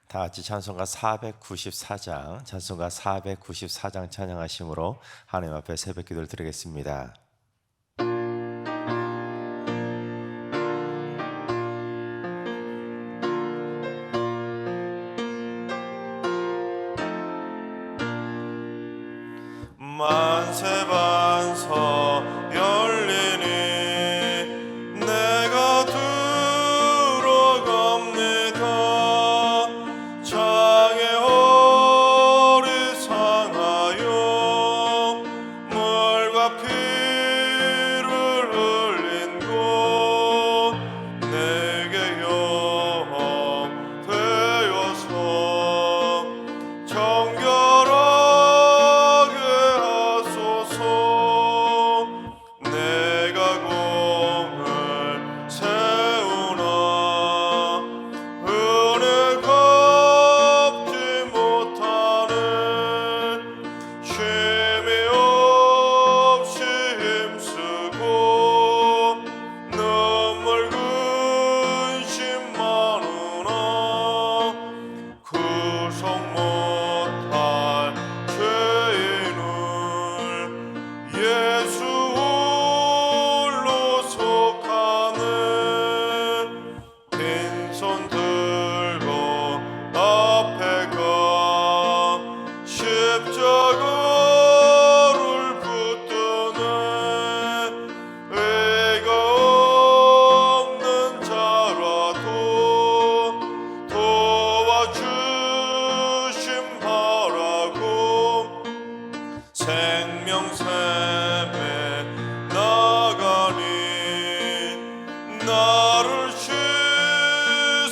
다 같이 찬송가 494장, 찬송가 494장 찬양하심으로 하나님 앞에 새벽 기도를 드리겠습니다. 만세 반석 열리니 내가 들어갑니다. 장애 허리 상하여 물과 피를 흘린 곳 내게 영 되어서 정결하게 하소서. 내가 공을 세우나 은혜 갚지 못하네. 쉼이 없이 힘쓰고 눈물 근심 많으나 구속 못할 죄인을 예수 홀로 속하네. 빈손 들고 앞에 가 십자가를 붙드네. 의가 없는 자라도 도와주심 바라고 생명샘에 나가니 나를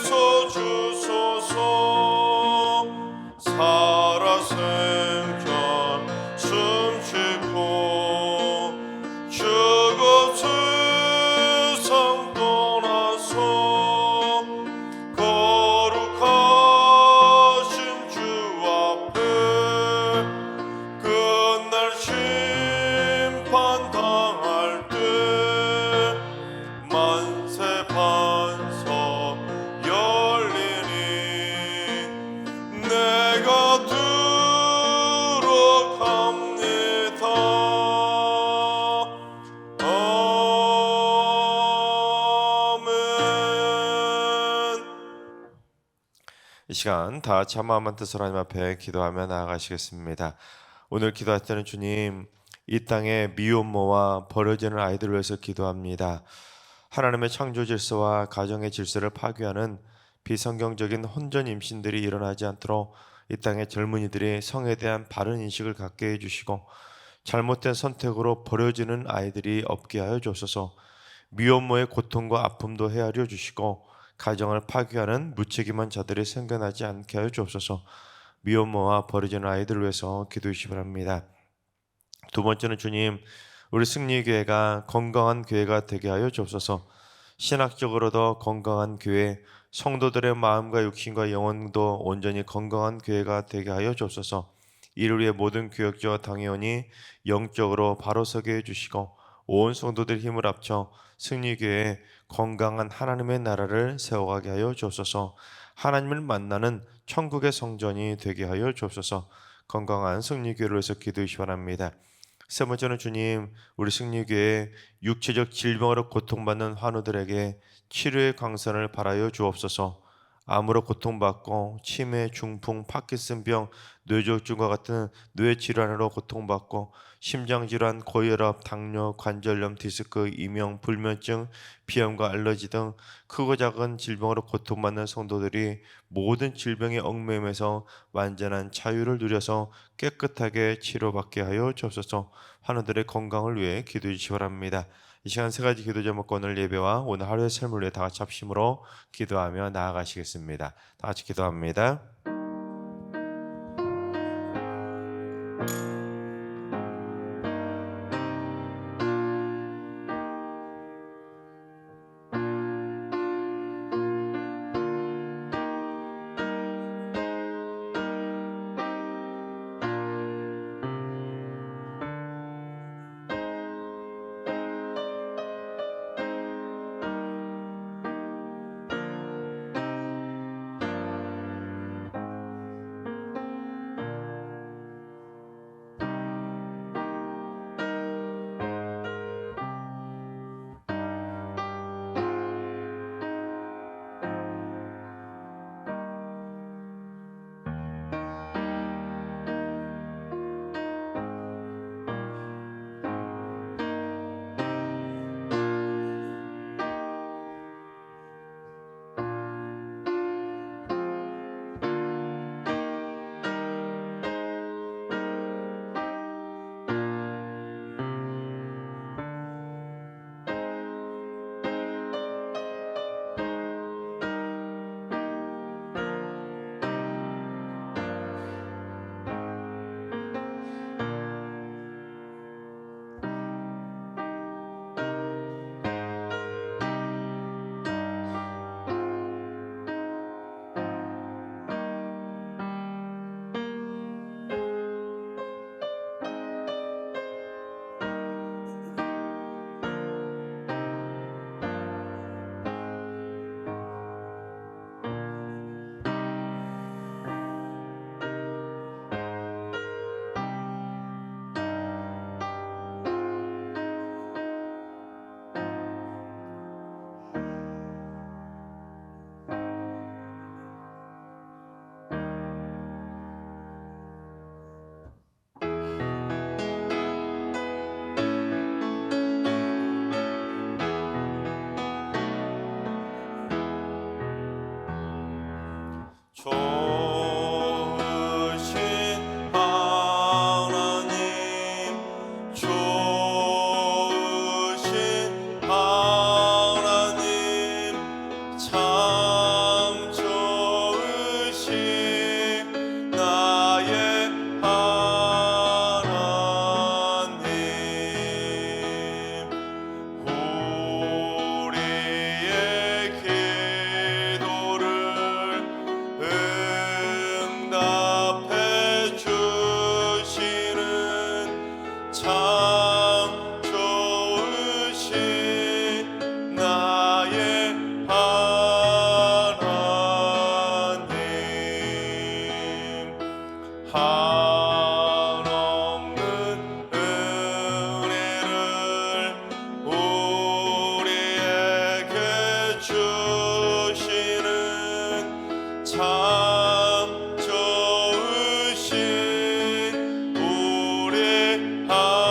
씻어주소서. 살아 생전 숨쉬고 죽어 세상 떠나서 거룩하신 주 앞에 끝날 심판 당할 때 만세 반석 열리니 내가 들어갑니다. 아멘. 이 시간 다 같이 한 마음만 뜻으로 하나님 앞에 기도하며 나아가시겠습니다. 오늘 기도할 때는 주님, 이 땅에 미혼모와 버려지는 아이들을 위해서 기도합니다. 하나님의 창조 질서와 가정의 질서를 파괴하는 비성경적인 혼전 임신들이 일어나지 않도록 이 땅의 젊은이들이 성에 대한 바른 인식을 갖게 해주시고 잘못된 선택으로 버려지는 아이들이 없게 하여 주옵소서. 미혼모의 고통과 아픔도 헤아려 주시고 가정을 파괴하는 무책임한 자들이 생겨나지 않게 하여 주옵소서. 미혼모와 버려지는 아이들을 위해서 기도해 주시기 바랍니다. 두 번째는 주님, 우리 승리교회가 건강한 교회가 되게 하여 주옵소서. 신학적으로도 건강한 교회, 성도들의 마음과 육신과 영혼도 온전히 건강한 교회가 되게 하여 주옵소서. 이를 위해 모든 교역자와 당회원이 영적으로 바로 서게 해주시고 온 성도들 힘을 합쳐 승리교회에 건강한 하나님의 나라를 세워가게 하여 주옵소서. 하나님을 만나는 천국의 성전이 되게 하여 주옵소서. 건강한 승리교회를 위해서 기도해 주시기 바랍니다. 세 번째는 주님, 우리 승리교회에 육체적 질병으로 고통받는 환우들에게 치료의 광선을 발하여 주옵소서. 암으로 고통받고 치매, 중풍, 파킨슨병, 뇌졸중과 같은 뇌질환으로 고통받고 심장질환, 고혈압, 당뇨, 관절염, 디스크, 이명, 불면증, 비염과 알러지 등 크고 작은 질병으로 고통받는 성도들이 모든 질병의 얽매임에서 완전한 자유를 누려서 깨끗하게 치료받게 하여 주옵소서. 환우들의 건강을 위해 기도해 주시기 바랍니다. 이 시간 세 가지 기도 제목, 오늘 예배와 오늘 하루의 삶을 위해 다 같이 합심으로 기도하며 나아가시겠습니다. 다 같이 기도합니다. 좋으신 하나님, 좋으신 하나님, 참 좋으신 나의 하나님. 우리의 기도를 응답해 주시는 참 좋으신 나의 하나님. 한없는 은혜를 우리에게 주시는 참 좋으신 우리 하나님.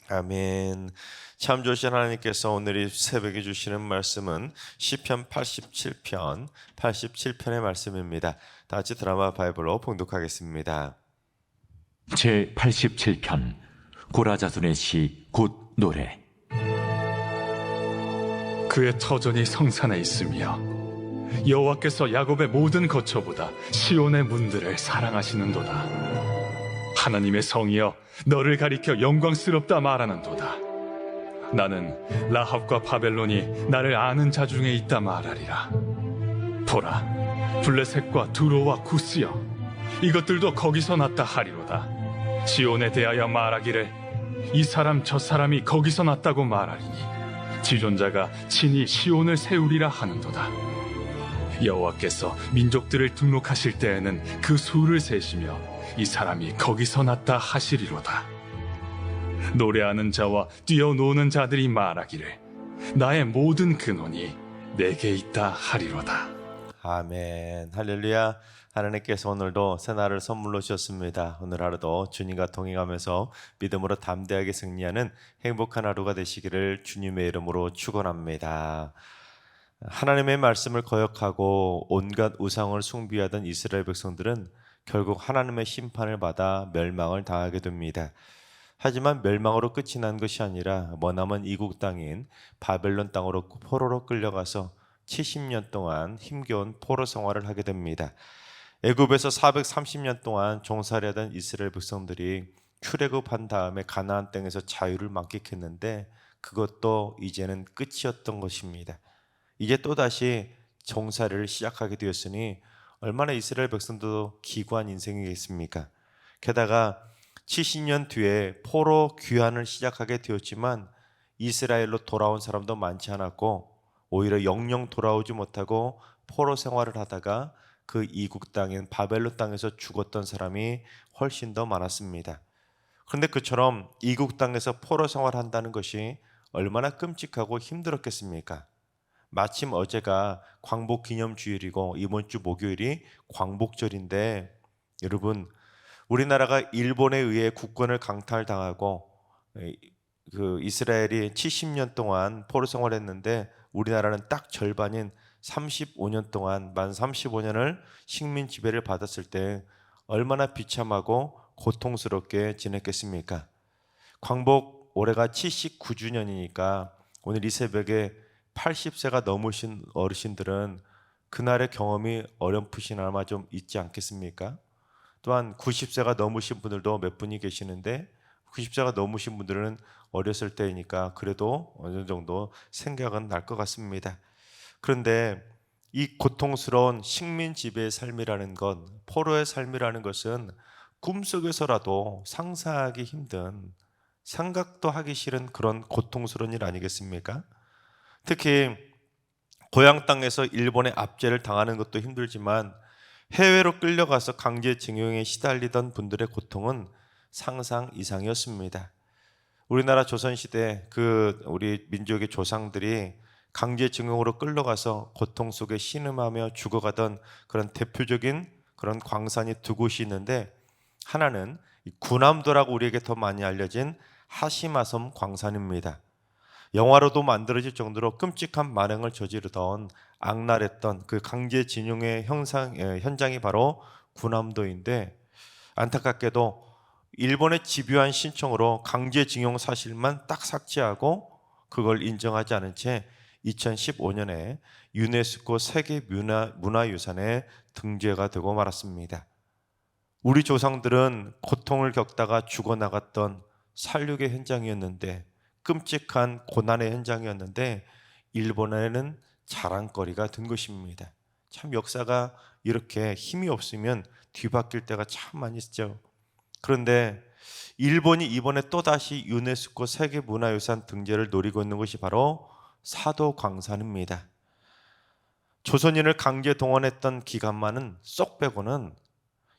아멘. 참 좋으신 하나님께서 오늘 이 새벽에 주시는 말씀은 시편 87편 87편의 말씀입니다. 다 같이 드라마 바이블로 봉독하겠습니다. 제 87편 고라자손의 시 곧 노래. 그의 터전이 성산에 있으며 여호와께서 야곱의 모든 거처보다 시온의 문들을 사랑하시는도다. 하나님의 성이여 너를 가리켜 영광스럽다 말하는도다. 나는 라합과 바벨론이 나를 아는 자 중에 있다 말하리라. 보라, 블레셋과 두로와 구스여 이것들도 거기서 났다 하리로다. 시온에 대하여 말하기를 이 사람 저 사람이 거기서 났다고 말하리니 지존자가 친히 시온을 세우리라 하는도다. 여호와께서 민족들을 등록하실 때에는 그 수를 세시며 이 사람이 거기서 났다 하시리로다. 노래하는 자와 뛰어노는 자들이 말하기를 나의 모든 근원이 내게 있다 하리로다. 아멘. 할렐루야. 하나님께서 오늘도 새날을 선물로 주셨습니다. 오늘 하루도 주님과 동행하면서 믿음으로 담대하게 승리하는 행복한 하루가 되시기를 주님의 이름으로 축원합니다. 하나님의 말씀을 거역하고 온갖 우상을 숭배하던 이스라엘 백성들은 결국 하나님의 심판을 받아 멸망을 당하게 됩니다. 하지만 멸망으로 끝이 난 것이 아니라 머나먼 이국 땅인 바벨론 땅으로 포로로 끌려가서 70년 동안 힘겨운 포로 생활을 하게 됩니다. 애굽에서 430년 동안 종살이하던 이스라엘 백성들이 출애굽한 다음에 가나안 땅에서 자유를 만끽했는데 그것도 이제는 끝이었던 것입니다. 이제 또다시 종살이를 시작하게 되었으니 얼마나 이스라엘 백성도 기구한 인생이겠습니까? 게다가 70년 뒤에 포로 귀환을 시작하게 되었지만 이스라엘로 돌아온 사람도 많지 않았고 오히려 영영 돌아오지 못하고 포로 생활을 하다가 그 이국 땅인 바벨론 땅에서 죽었던 사람이 훨씬 더 많았습니다. 그런데 그처럼 이국 땅에서 포로 생활한다는 것이 얼마나 끔찍하고 힘들었겠습니까? 마침 어제가 광복기념주일이고 이번 주 목요일이 광복절인데 여러분, 우리나라가 일본에 의해 국권을 강탈당하고 그 이스라엘이 70년 동안 포로 생활했는데 우리나라는 딱 절반인 35년 동안 만 35년을 식민 지배를 받았을 때 얼마나 비참하고 고통스럽게 지냈겠습니까? 광복 올해가 79주년이니까 오늘 이 새벽에 80세가 넘으신 어르신들은 그날의 경험이 어렴풋이나마 좀 있지 않겠습니까? 또한 90세가 넘으신 분들도 몇 분이 계시는데 90세가 넘으신 분들은 어렸을 때이니까 그래도 어느 정도 생각은 날 것 같습니다. 그런데 이 고통스러운 식민 지배의 삶이라는 것, 포로의 삶이라는 것은 꿈속에서라도 상상하기 힘든, 생각도 하기 싫은 그런 고통스러운 일 아니겠습니까? 특히 고향 땅에서 일본의 압제를 당하는 것도 힘들지만 해외로 끌려가서 강제징용에 시달리던 분들의 고통은 상상 이상이었습니다. 우리나라 조선시대 우리 민족의 조상들이 강제징용으로 끌려가서 고통 속에 신음하며 죽어가던 그런 대표적인 그런 광산이 두 곳이 있는데 하나는 구남도라고 우리에게 더 많이 알려진 하시마섬 광산입니다. 영화로도 만들어질 정도로 끔찍한 만행을 저지르던 악랄했던 그 강제징용의 현장이 바로 군함도인데, 안타깝게도 일본의 집요한 신청으로 강제징용 사실만 딱 삭제하고 그걸 인정하지 않은 채 2015년에 유네스코 세계문화유산에 등재가 되고 말았습니다. 우리 조상들은 고통을 겪다가 죽어나갔던 살육의 현장이었는데, 끔찍한 고난의 현장이었는데 일본에는 자랑거리가 된 것입니다. 참 역사가 이렇게 힘이 없으면 뒤바뀔 때가 참 많이 있죠. 그런데 일본이 이번에 또다시 유네스코 세계문화유산 등재를 노리고 있는 것이 바로 사도광산입니다. 조선인을 강제 동원했던 기간만은 쏙 빼고는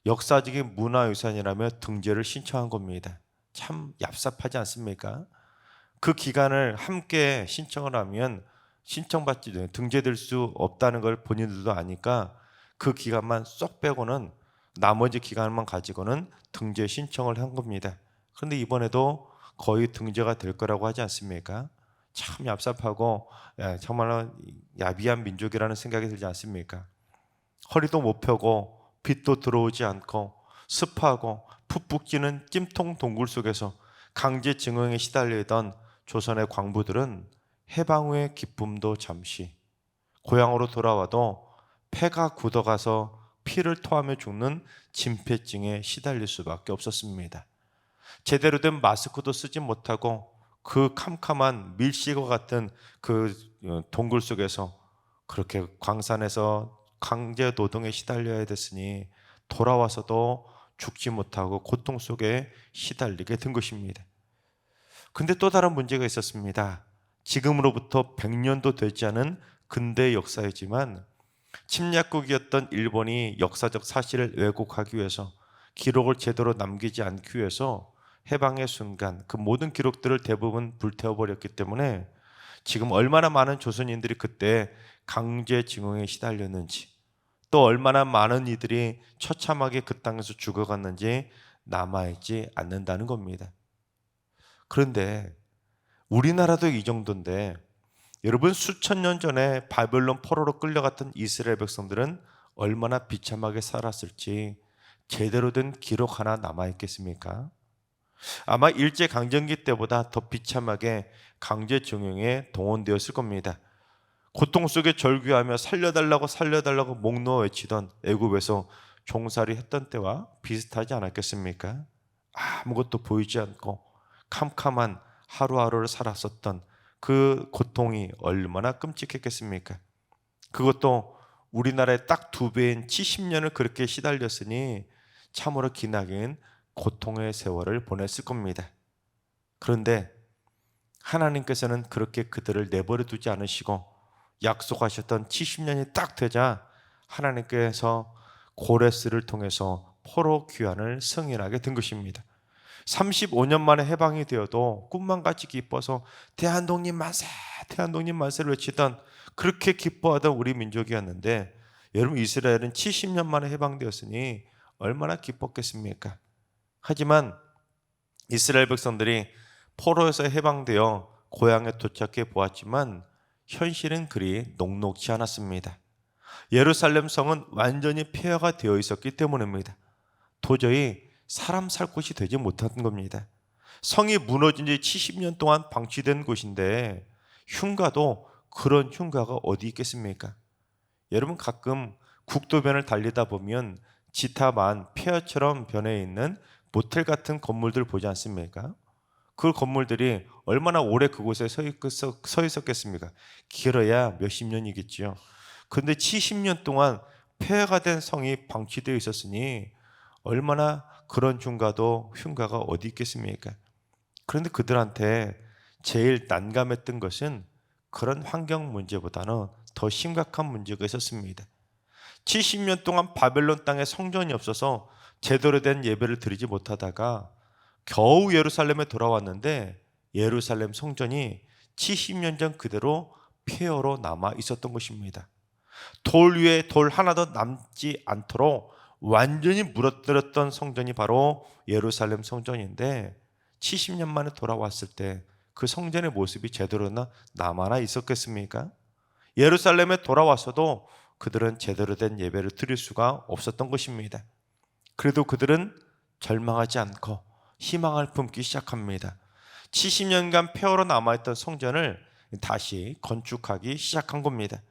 역사적인 문화유산이라며 등재를 신청한 겁니다. 참 얍삽하지 않습니까? 그 기간을 함께 신청을 하면 등재될 수 없다는 걸 본인들도 아니까 그 기간만 쏙 빼고는 나머지 기간만 가지고는 등재 신청을 한 겁니다. 그런데 이번에도 거의 등재가 될 거라고 하지 않습니까? 참 얍삽하고 정말로 야비한 민족이라는 생각이 들지 않습니까? 허리도 못 펴고 빛도 들어오지 않고 습하고 푹푹 찌는 찜통 동굴 속에서 강제징용에 시달리던 조선의 광부들은 해방 후의 기쁨도 잠시, 고향으로 돌아와도 폐가 굳어가서 피를 토하며 죽는 진폐증에 시달릴 수밖에 없었습니다. 제대로 된 마스크도 쓰지 못하고 그 캄캄한 밀실과 같은 그 동굴 속에서 그렇게 광산에서 강제 노동에 시달려야 됐으니 돌아와서도 죽지 못하고 고통 속에 시달리게 된 것입니다. 근데 또 다른 문제가 있었습니다. 지금으로부터 100년도 되지 않은 근대 역사이지만 침략국이었던 일본이 역사적 사실을 왜곡하기 위해서, 기록을 제대로 남기지 않기 위해서 해방의 순간 그 모든 기록들을 대부분 불태워버렸기 때문에 지금 얼마나 많은 조선인들이 그때 강제징용에 시달렸는지, 또 얼마나 많은 이들이 처참하게 그 땅에서 죽어갔는지 남아있지 않는다는 겁니다. 그런데 우리나라도 이 정도인데, 여러분 수천 년 전에 바벨론 포로로 끌려갔던 이스라엘 백성들은 얼마나 비참하게 살았을지 제대로 된 기록 하나 남아있겠습니까? 아마 일제강점기 때보다 더 비참하게 강제징용에 동원되었을 겁니다. 고통 속에 절규하며 살려달라고 목 놓아 외치던 애굽에서 종살이 했던 때와 비슷하지 않았겠습니까? 아무것도 보이지 않고 캄캄한 하루하루를 살았었던 그 고통이 얼마나 끔찍했겠습니까? 그것도 우리나라의 딱 2배인 70년을 그렇게 시달렸으니 참으로 기나긴 고통의 세월을 보냈을 겁니다. 그런데 하나님께서는 그렇게 그들을 내버려 두지 않으시고 약속하셨던 70년이 딱 되자 하나님께서 고레스를 통해서 포로 귀환을 승인하게 된 것입니다. 35년 만에 해방이 되어도 꿈만 같이 기뻐서 대한독립 만세, 대한독립 만세를 외치던, 그렇게 기뻐하던 우리 민족이었는데, 여러분 이스라엘은 70년 만에 해방되었으니 얼마나 기뻤겠습니까? 하지만 이스라엘 백성들이 포로에서 해방되어 고향에 도착해 보았지만 현실은 그리 녹록지 않았습니다. 예루살렘 성은 완전히 폐허가 되어 있었기 때문입니다. 도저히 사람 살 곳이 되지 못한 겁니다. 성이 무너진 지 70년 동안 방치된 곳인데 흉가도 그런 흉가가 어디 있겠습니까? 여러분 가끔 국도변을 달리다 보면 지타만 폐허처럼 변해 있는 모텔 같은 건물들 보지 않습니까? 그 건물들이 얼마나 오래 그곳에 서 있었겠습니까? 길어야 몇십 년이겠죠. 그런데 70년 동안 폐허가 된 성이 방치되어 있었으니 얼마나 그런 흉가가 어디 있겠습니까? 그런데 그들한테 제일 난감했던 것은 그런 환경 문제보다는 더 심각한 문제가 있었습니다. 70년 동안 바벨론 땅에 성전이 없어서 제대로 된 예배를 드리지 못하다가 겨우 예루살렘에 돌아왔는데 예루살렘 성전이 70년 전 그대로 폐허로 남아 있었던 것입니다. 돌 위에 돌 하나도 남지 않도록 완전히 무너뜨렸던 성전이 바로 예루살렘 성전인데 70년 만에 돌아왔을 때 그 성전의 모습이 제대로 남아나 있었겠습니까? 예루살렘에 돌아왔어도 그들은 제대로 된 예배를 드릴 수가 없었던 것입니다. 그래도 그들은 절망하지 않고 희망을 품기 시작합니다. 70년간 폐허로 남아있던 성전을 다시 건축하기 시작한 겁니다.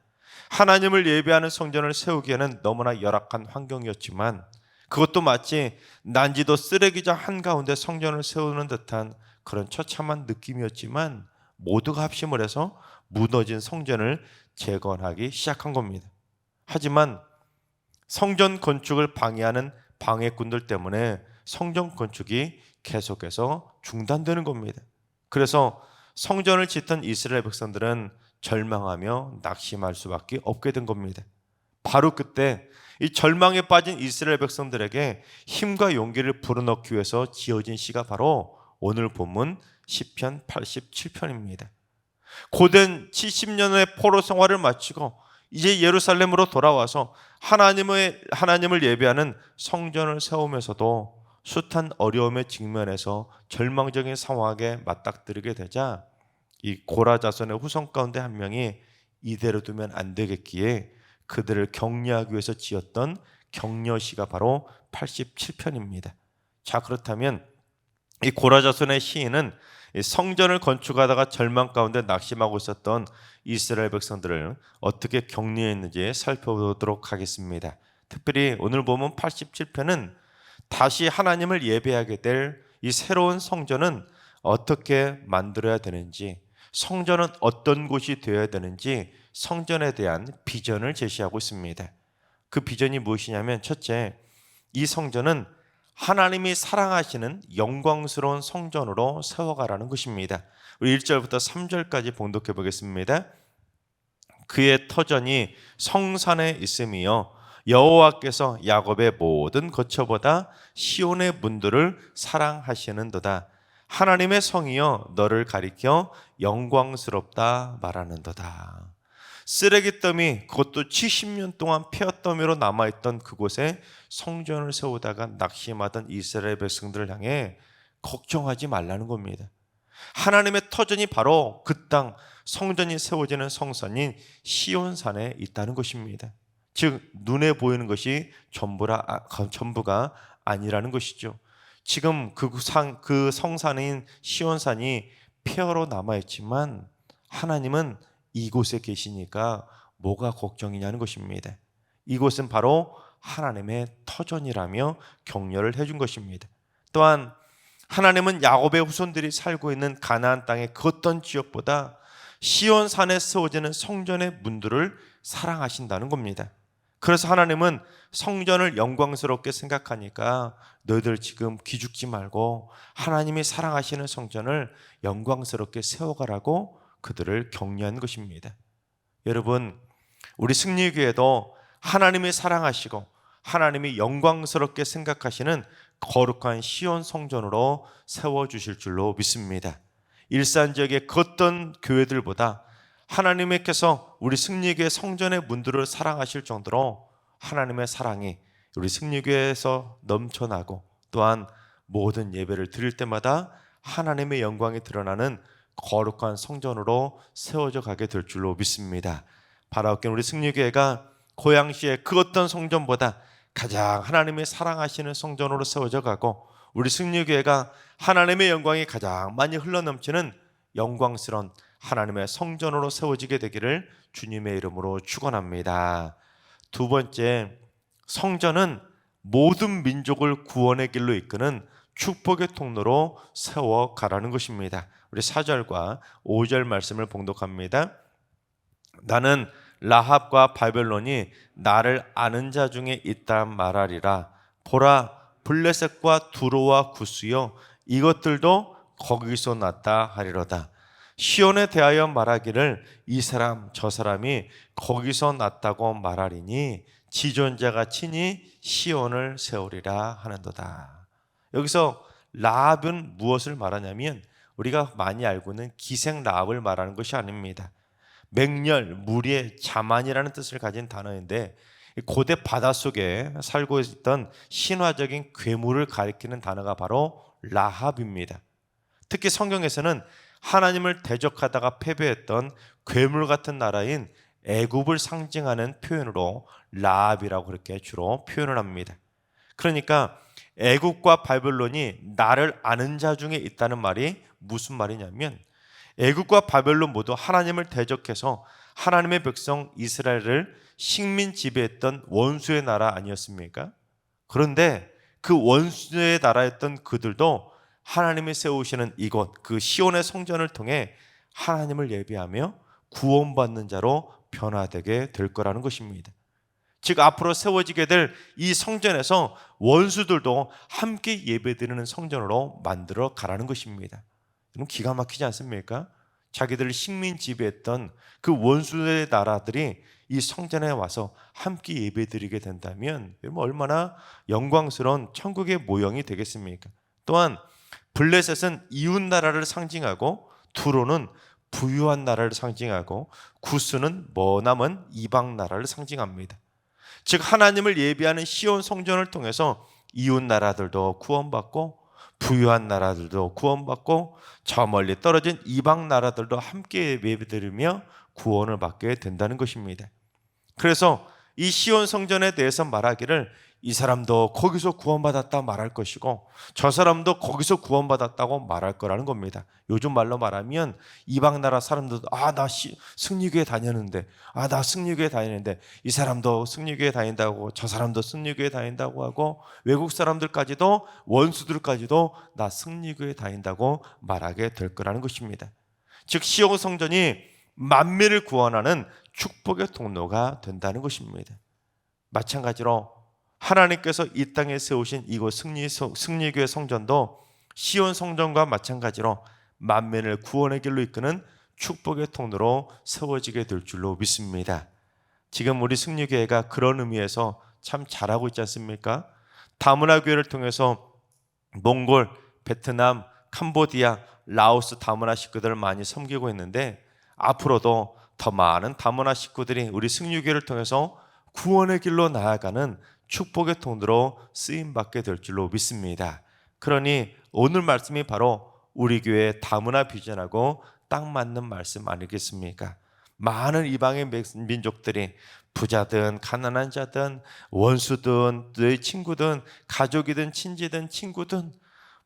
하나님을 예배하는 성전을 세우기에는 너무나 열악한 환경이었지만 그것도 마치 난지도 쓰레기장 한가운데 성전을 세우는 듯한 그런 처참한 느낌이었지만 모두가 합심을 해서 무너진 성전을 재건하기 시작한 겁니다. 하지만 성전 건축을 방해하는 방해꾼들 때문에 성전 건축이 계속해서 중단되는 겁니다. 그래서 성전을 짓던 이스라엘 백성들은 절망하며 낙심할 수밖에 없게 된 겁니다. 바로 그때 이 절망에 빠진 이스라엘 백성들에게 힘과 용기를 불어넣기 위해서 지어진 시가 바로 오늘 본문 시편 87편입니다. 고된 70년의 포로 생활을 마치고 이제 예루살렘으로 돌아와서 하나님을 예배하는 성전을 세우면서도 숱한 어려움에 직면해서 절망적인 상황에 맞닥뜨리게 되자 이 고라 자손의 후손 가운데 한 명이 이대로 두면 안 되겠기에 그들을 격려하기 위해서 지었던 격려시가 바로 87편입니다. 자, 그렇다면 이 고라 자손의 시인은 성전을 건축하다가 절망 가운데 낙심하고 있었던 이스라엘 백성들을 어떻게 격려했는지 살펴보도록 하겠습니다. 특별히 오늘 보면 87편은 다시 하나님을 예배하게 될 이 새로운 성전은 어떻게 만들어야 되는지, 성전은 어떤 곳이 되어야 되는지 성전에 대한 비전을 제시하고 있습니다. 그 비전이 무엇이냐면 첫째, 이 성전은 하나님이 사랑하시는 영광스러운 성전으로 세워가라는 것입니다. 우리 1절부터 3절까지 봉독해 보겠습니다. 그의 터전이 성산에 있으며 여호와께서 야곱의 모든 거처보다 시온의 문들을 사랑하시는도다. 하나님의 성이여 너를 가리켜 영광스럽다 말하는도다. 쓰레기 더미, 그것도 70년 동안 폐허 더미로 남아있던 그곳에 성전을 세우다가 낙심하던 이스라엘 백성들을 향해 걱정하지 말라는 겁니다. 하나님의 터전이 바로 그 땅 성전이 세워지는 성산인 시온산에 있다는 것입니다. 즉 눈에 보이는 것이 전부가 아니라는 것이죠. 지금 그 성산인 시온산이 폐허로 남아있지만 하나님은 이곳에 계시니까 뭐가 걱정이냐는 것입니다. 이곳은 바로 하나님의 터전이라며 격려를 해준 것입니다. 또한 하나님은 야곱의 후손들이 살고 있는 가나안 땅의 그 어떤 지역보다 시온산에 세워지는 성전의 문들을 사랑하신다는 겁니다. 그래서 하나님은 성전을 영광스럽게 생각하니까 너희들 지금 기죽지 말고 하나님이 사랑하시는 성전을 영광스럽게 세워가라고 그들을 격려한 것입니다. 여러분, 우리 승리교회도 하나님이 사랑하시고 하나님이 영광스럽게 생각하시는 거룩한 시온 성전으로 세워주실 줄로 믿습니다. 일산 지역의 그 어떤 교회들보다 하나님께서 우리 승리교회 성전의 문들을 사랑하실 정도로 하나님의 사랑이 우리 승리교회에서 넘쳐나고 또한 모든 예배를 드릴 때마다 하나님의 영광이 드러나는 거룩한 성전으로 세워져 가게 될 줄로 믿습니다. 바라옵긴 우리 승리교회가 고양시의 그 어떤 성전보다 가장 하나님이 사랑하시는 성전으로 세워져 가고 우리 승리교회가 하나님의 영광이 가장 많이 흘러넘치는 영광스러운 하나님의 성전으로 세워지게 되기를 주님의 이름으로 축원합니다. 두 번째, 성전은 모든 민족을 구원의 길로 이끄는 축복의 통로로 세워가라는 것입니다. 우리 4절과 5절 말씀을 봉독합니다. 나는 라합과 바벨론이 나를 아는 자 중에 있다 말하리라. 보라, 블레셋과 두로와 구스여 이것들도 거기서 났다 하리로다. 시온에 대하여 말하기를 이 사람 저 사람이 거기서 났다고 말하리니 지존자가 친히 시온을 세우리라 하는도다. 여기서 라합은 무엇을 말하냐면 우리가 많이 알고 있는 기생 라합을 말하는 것이 아닙니다. 맹렬, 무리의 자만이라는 뜻을 가진 단어인데 고대 바닷속에 살고 있던 신화적인 괴물을 가리키는 단어가 바로 라합입니다. 특히 성경에서는 하나님을 대적하다가 패배했던 괴물 같은 나라인 애굽을 상징하는 표현으로 라합이라고 그렇게 주로 표현을 합니다. 그러니까 애굽과 바벨론이 나를 아는 자 중에 있다는 말이 무슨 말이냐면, 애굽과 바벨론 모두 하나님을 대적해서 하나님의 백성 이스라엘을 식민 지배했던 원수의 나라 아니었습니까? 그런데 그 원수의 나라였던 그들도 하나님이 세우시는 이곳, 그 시온의 성전을 통해 하나님을 예배하며 구원받는 자로 변화되게 될 거라는 것입니다. 즉 앞으로 세워지게 될 이 성전에서 원수들도 함께 예배드리는 성전으로 만들어 가라는 것입니다. 여러분, 기가 막히지 않습니까? 자기들을 식민 지배했던 그 원수의 나라들이 이 성전에 와서 함께 예배드리게 된다면 여러분, 얼마나 영광스러운 천국의 모형이 되겠습니까? 또한 블레셋은 이웃 나라를 상징하고 두로는 부유한 나라를 상징하고 구스는 머나먼 이방 나라를 상징합니다. 즉 하나님을 예배하는 시온 성전을 통해서 이웃 나라들도 구원받고 부유한 나라들도 구원받고 저 멀리 떨어진 이방 나라들도 함께 예배드리며 구원을 받게 된다는 것입니다. 그래서 이 시온 성전에 대해서 말하기를 이 사람도 거기서 구원받았다 말할 것이고 저 사람도 거기서 구원받았다고 말할 거라는 겁니다. 요즘 말로 말하면 이방 나라 사람들도 나 승리교회 다녔는데 나 승리교회 다니는데 이 사람도 승리교회 다닌다고 저 사람도 승리교회 다닌다고 하고 외국 사람들까지도 원수들까지도 나 승리교회 다닌다고 말하게 될 거라는 것입니다. 즉 시온 성전이 만민을 구원하는 축복의 통로가 된다는 것입니다. 마찬가지로 하나님께서 이 땅에 세우신 이곳 승리교회 성전도 시온 성전과 마찬가지로 만민을 구원의 길로 이끄는 축복의 통로로 세워지게 될 줄로 믿습니다. 지금 우리 승리교회가 그런 의미에서 참 잘하고 있지 않습니까? 다문화 교회를 통해서 몽골, 베트남, 캄보디아, 라오스 다문화 식구들을 많이 섬기고 있는데 앞으로도 더 많은 다문화 식구들이 우리 승리교회를 통해서 구원의 길로 나아가는 축복의 통로로 쓰임받게 될 줄로 믿습니다. 그러니 오늘 말씀이 바로 우리 교회의 다문화 비전하고 딱 맞는 말씀 아니겠습니까? 많은 이방의 민족들이 부자든 가난한 자든 원수든 너희 친구든 가족이든 친지든 친구든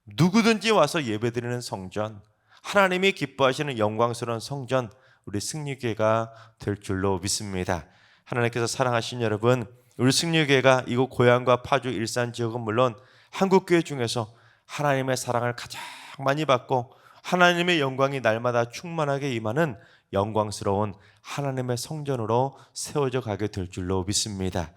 누구든지 와서 예배드리는 성전, 하나님이 기뻐하시는 영광스러운 성전, 우리 승리교회가 될 줄로 믿습니다. 하나님께서 사랑하신 여러분, 우리 승리교회가 이곳 고향과 파주 일산 지역은 물론 한국교회 중에서 하나님의 사랑을 가장 많이 받고 하나님의 영광이 날마다 충만하게 임하는 영광스러운 하나님의 성전으로 세워져 가게 될 줄로 믿습니다.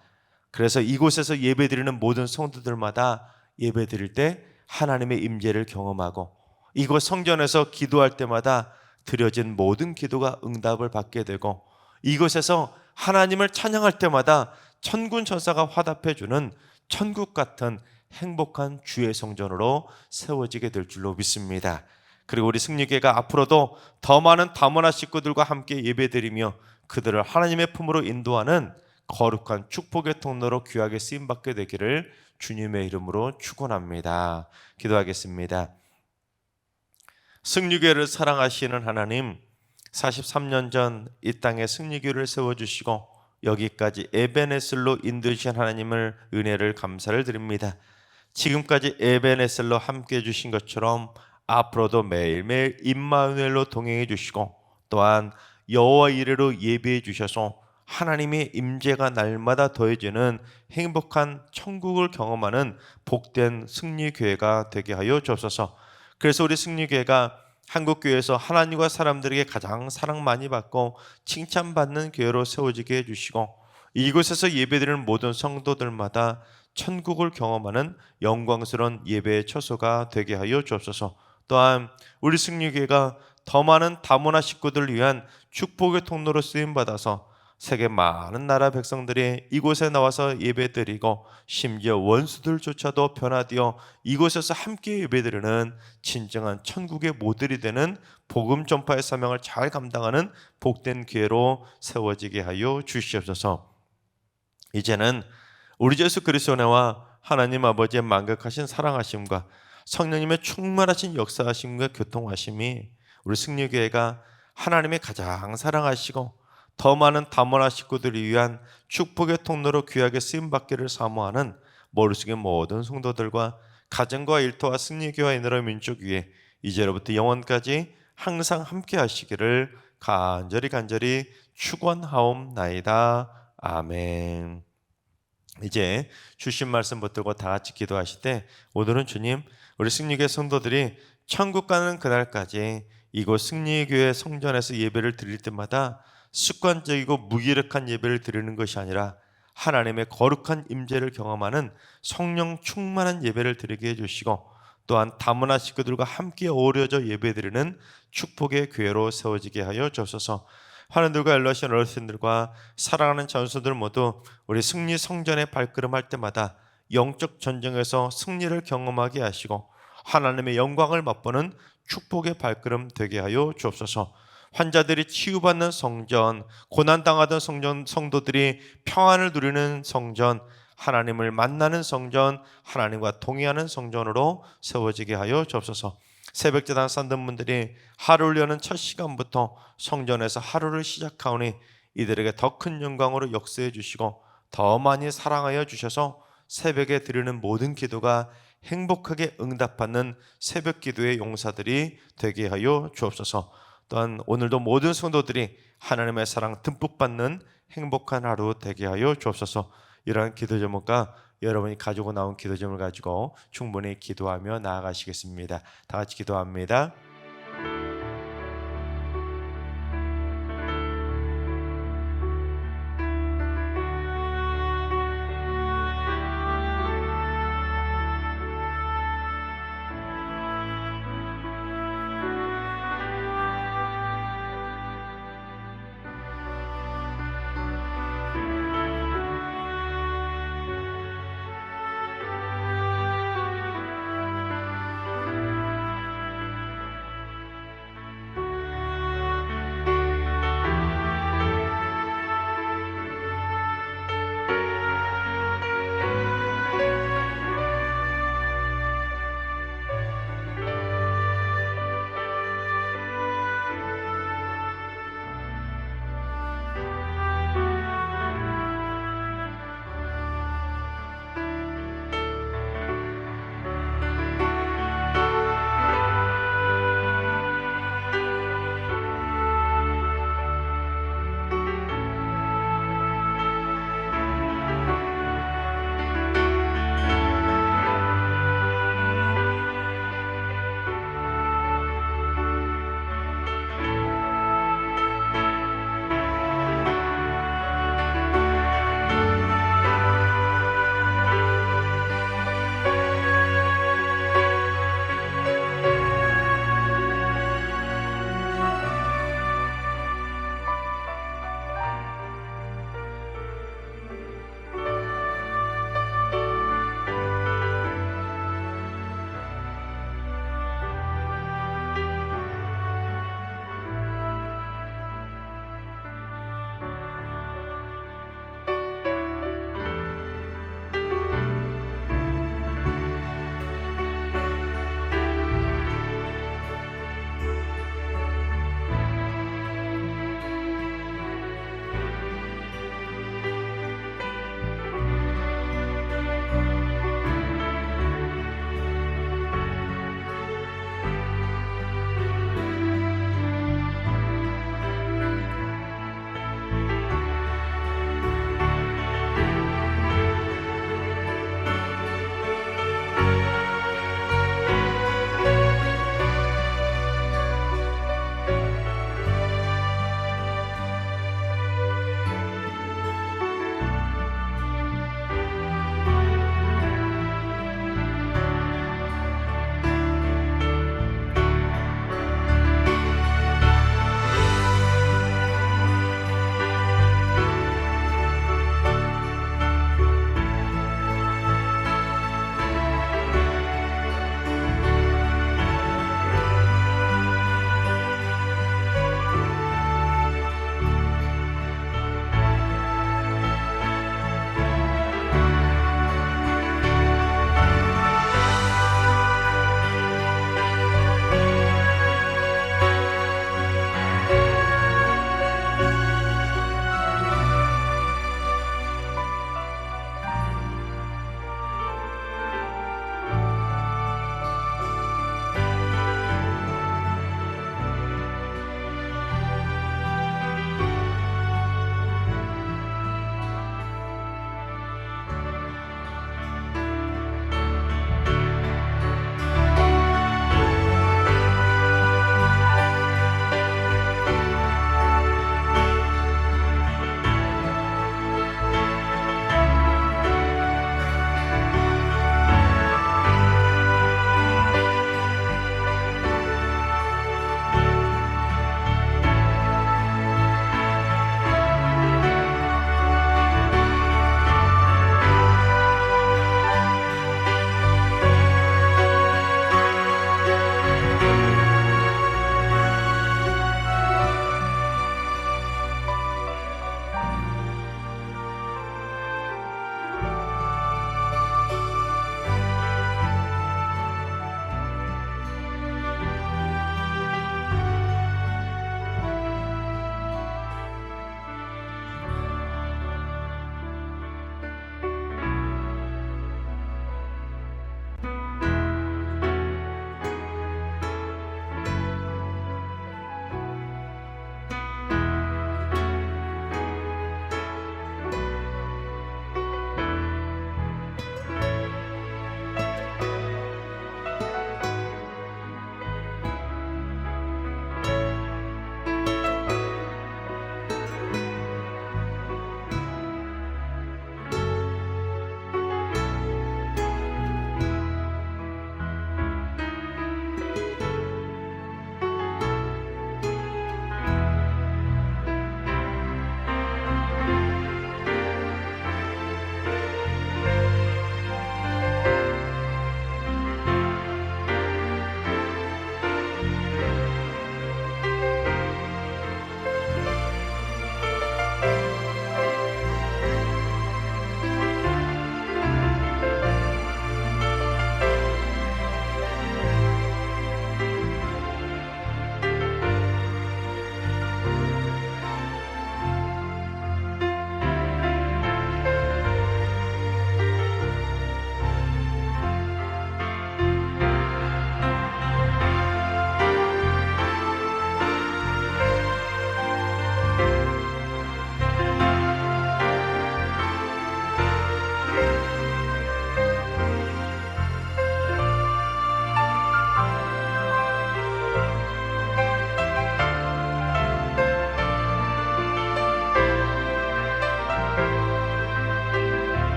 그래서 이곳에서 예배드리는 모든 성도들마다 예배드릴 때 하나님의 임재를 경험하고 이곳 성전에서 기도할 때마다 드려진 모든 기도가 응답을 받게 되고 이곳에서 하나님을 찬양할 때마다 천군 천사가 화답해 주는 천국 같은 행복한 주의 성전으로 세워지게 될 줄로 믿습니다. 그리고 우리 승리교회가 앞으로도 더 많은 다문화 식구들과 함께 예배드리며 그들을 하나님의 품으로 인도하는 거룩한 축복의 통로로 귀하게 쓰임받게 되기를 주님의 이름으로 축원합니다. 기도하겠습니다. 승리교회를 사랑하시는 하나님, 43년 전 이 땅에 승리교회를 세워주시고 여기까지 에베네셀로 인도하신 하나님을 은혜를 감사를 드립니다. 지금까지 에베네셀로 함께해 주신 것처럼 앞으로도 매일매일 임마누엘로 동행해 주시고 또한 여호와 이레로 예배해 주셔서 하나님의 임재가 날마다 더해지는 행복한 천국을 경험하는 복된 승리교회가 되게 하여 주옵소서. 그래서 우리 승리교회가 한국교회에서 하나님과 사람들에게 가장 사랑 많이 받고 칭찬받는 교회로 세워지게 해주시고 이곳에서 예배드리는 모든 성도들마다 천국을 경험하는 영광스러운 예배의 처소가 되게 하여 주옵소서. 또한 우리 승리교회가 더 많은 다문화 식구들을 위한 축복의 통로로 쓰임받아서 세계 많은 나라 백성들이 이곳에 나와서 예배드리고 심지어 원수들조차도 변화되어 이곳에서 함께 예배드리는 진정한 천국의 모델이 되는 복음 전파의 사명을 잘 감당하는 복된 교회로 세워지게 하여 주시옵소서. 이제는 우리 주 예수 그리스도의 은혜와 하나님 아버지의 만극하신 사랑하심과 성령님의 충만하신 역사하심과 교통하심이 우리 승리교회가 하나님의 가장 사랑하시고 더 많은 다문화 식구들을 위한 축복의 통로로 귀하게 쓰임받기를 사모하는 머릿속의 모든 성도들과 가정과 일터와 승리교회 이너러 민족 위에 이제로부터 영원까지 항상 함께 하시기를 간절히 축원하옵나이다. 아멘. 이제 주신 말씀 붙들고 다 같이 기도하실 때, 오늘은 주님, 우리 승리교회 성도들이 천국 가는 그날까지 이곳 승리교회 성전에서 예배를 드릴 때마다 습관적이고 무기력한 예배를 드리는 것이 아니라 하나님의 거룩한 임재를 경험하는 성령 충만한 예배를 드리게 해주시고, 또한 다문화 식구들과 함께 어우러져 예배드리는 축복의 교회로 세워지게 하여 주옵소서. 하나님들과 연락하신 어르신들과 사랑하는 자손들 모두 우리 승리 성전에 발걸음할 때마다 영적 전쟁에서 승리를 경험하게 하시고 하나님의 영광을 맛보는 축복의 발걸음 되게 하여 주옵소서. 환자들이 치유받는 성전, 고난당하던 성전, 성도들이 평안을 누리는 성전, 하나님을 만나는 성전, 하나님과 동의하는 성전으로 세워지게 하여 주옵소서. 새벽제단 싼던 분들이 하루를 여는 첫 시간부터 성전에서 하루를 시작하오니 이들에게 더 큰 영광으로 역사해 주시고 더 많이 사랑하여 주셔서 새벽에 드리는 모든 기도가 행복하게 응답받는 새벽 기도의 용사들이 되게 하여 주옵소서. 또한 오늘도 모든 성도들이 하나님의 사랑 듬뿍 받는 행복한 하루 되게 하여 주옵소서. 이러한 기도 제목과 여러분이 가지고 나온 기도 제목을 가지고 충분히 기도하며 나아가시겠습니다. 다 같이 기도합니다.